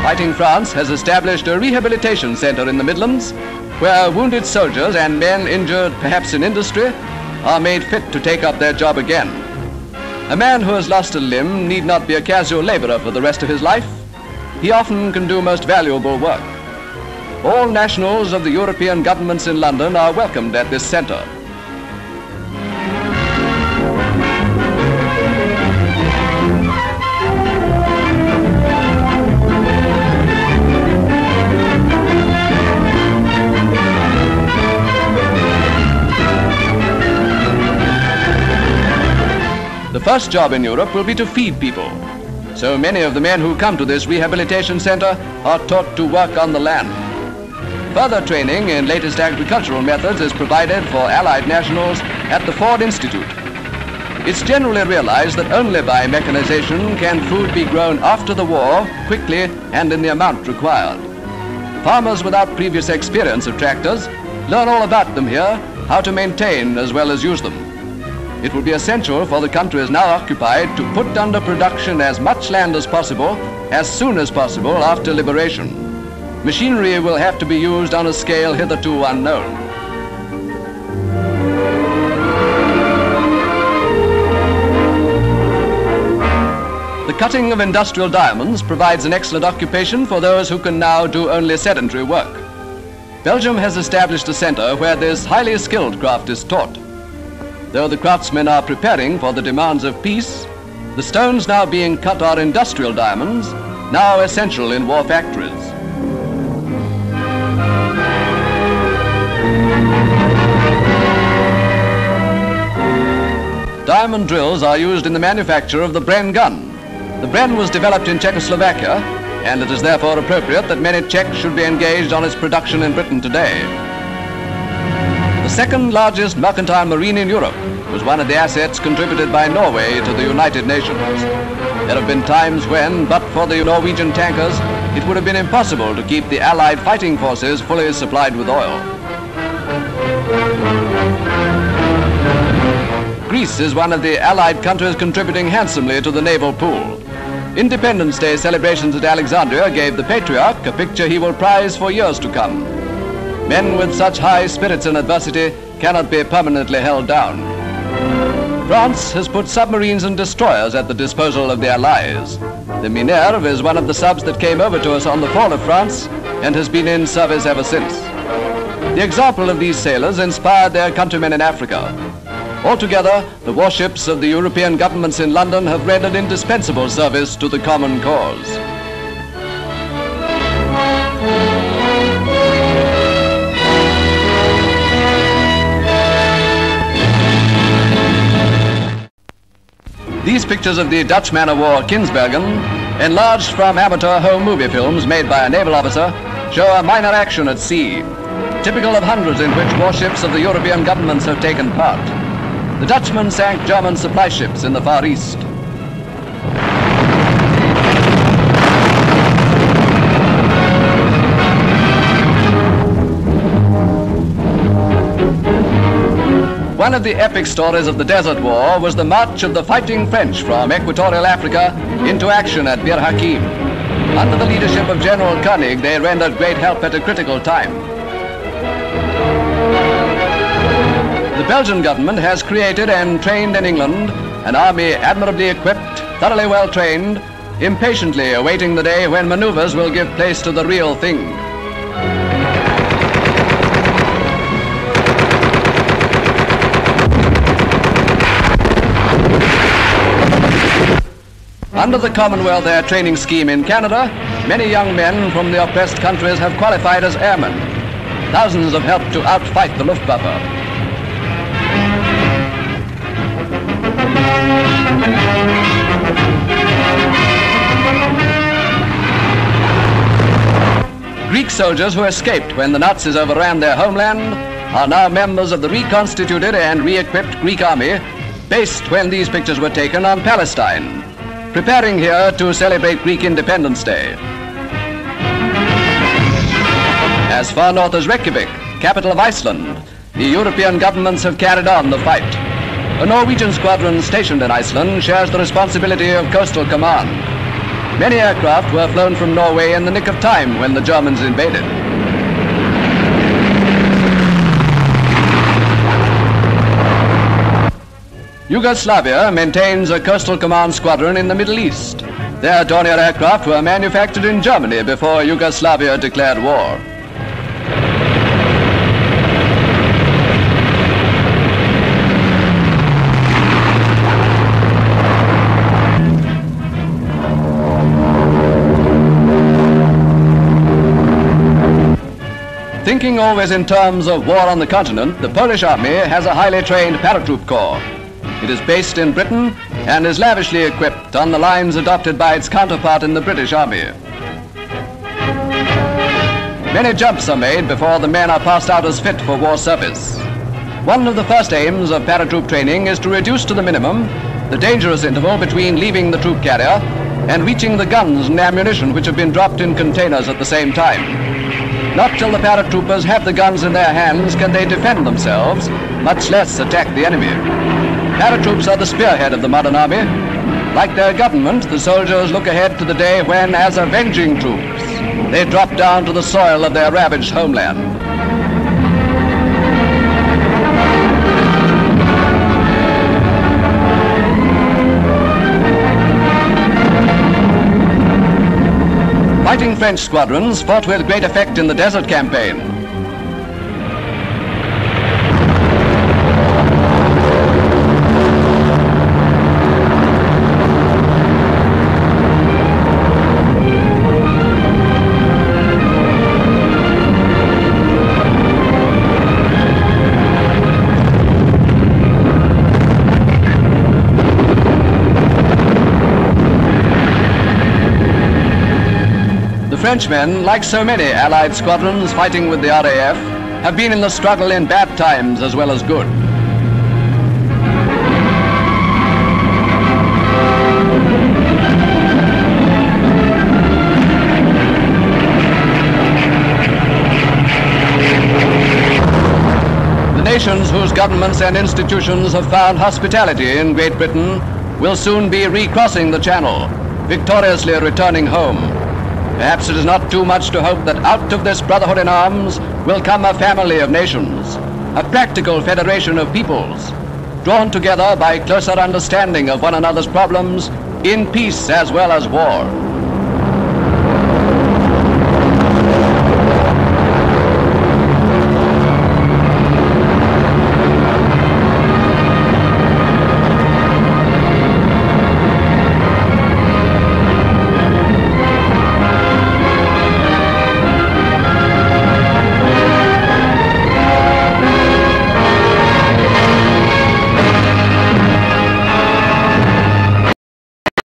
Fighting France has established a rehabilitation centre in the Midlands where wounded soldiers and men injured perhaps in industry are made fit to take up their job again. A man who has lost a limb need not be a casual labourer for the rest of his life. He often can do most valuable work. All nationals of the European governments in London are welcomed at this centre. The first job in Europe will be to feed people. So many of the men who come to this rehabilitation centre are taught to work on the land. Further training in latest agricultural methods is provided for Allied nationals at the Ford Institute. It's generally realized that only by mechanization can food be grown after the war, quickly and in the amount required. Farmers without previous experience of tractors learn all about them here, how to maintain as well as use them. It will be essential for the countries now occupied to put under production as much land as possible, as soon as possible after liberation. Machinery will have to be used on a scale hitherto unknown. The cutting of industrial diamonds provides an excellent occupation for those who can now do only sedentary work. Belgium has established a centre where this highly skilled craft is taught. Though the craftsmen are preparing for the demands of peace, the stones now being cut are industrial diamonds, now essential in war factories. Diamond drills are used in the manufacture of the Bren gun. The Bren was developed in Czechoslovakia, and it is therefore appropriate that many Czechs should be engaged on its production in Britain today. The second largest mercantile marine in Europe was one of the assets contributed by Norway to the United Nations. There have been times when, but for the Norwegian tankers, it would have been impossible to keep the Allied fighting forces fully supplied with oil. Greece is one of the Allied countries contributing handsomely to the naval pool. Independence Day celebrations at Alexandria gave the Patriarch a picture he will prize for years to come. Men with such high spirits in adversity cannot be permanently held down. France has put submarines and destroyers at the disposal of the Allies. The Minerve is one of the subs that came over to us on the fall of France and has been in service ever since. The example of these sailors inspired their countrymen in Africa. Altogether, the warships of the European governments in London have rendered indispensable service to the common cause. These pictures of the Dutch man-of-war Kinsbergen, enlarged from amateur home movie films made by a naval officer, show a minor action at sea, typical of hundreds in which warships of the European governments have taken part. The Dutchman sank German supply ships in the Far East. One of the epic stories of the Desert War was the march of the fighting French from equatorial Africa into action at Bir Hakeim. Under the leadership of General Koenig, they rendered great help at a critical time. The Belgian government has created and trained in England an army admirably equipped, thoroughly well trained, impatiently awaiting the day when maneuvers will give place to the real thing. Under the Commonwealth Air Training Scheme in Canada, many young men from the oppressed countries have qualified as airmen. Thousands have helped to outfight the Luftwaffe. Greek soldiers who escaped when the Nazis overran their homeland are now members of the reconstituted and re-equipped Greek army, based when these pictures were taken on Palestine, preparing here to celebrate Greek Independence Day. As far north as Reykjavik, capital of Iceland, the European governments have carried on the fight. A Norwegian squadron stationed in Iceland shares the responsibility of coastal command. Many aircraft were flown from Norway in the nick of time when the Germans invaded. Yugoslavia maintains a coastal command squadron in the Middle East. Their Dornier aircraft were manufactured in Germany before Yugoslavia declared war. Thinking always in terms of war on the continent, the Polish army has a highly trained paratroop corps. It is based in Britain and is lavishly equipped on the lines adopted by its counterpart in the British Army. Many jumps are made before the men are passed out as fit for war service. One of the first aims of paratroop training is to reduce to the minimum the dangerous interval between leaving the troop carrier and reaching the guns and ammunition which have been dropped in containers at the same time. Not till the paratroopers have the guns in their hands can they defend themselves, much less attack the enemy. Paratroops are the spearhead of the modern army. Like their government, the soldiers look ahead to the day when, as avenging troops, they drop down to the soil of their ravaged homeland. Fighting French squadrons fought with great effect in the Desert Campaign. Frenchmen, like so many Allied squadrons fighting with the RAF, have been in the struggle in bad times as well as good. The nations whose governments and institutions have found hospitality in Great Britain will soon be recrossing the Channel, victoriously returning home. Perhaps it is not too much to hope that out of this brotherhood in arms will come a family of nations, a practical federation of peoples, drawn together by closer understanding of one another's problems in peace as well as war.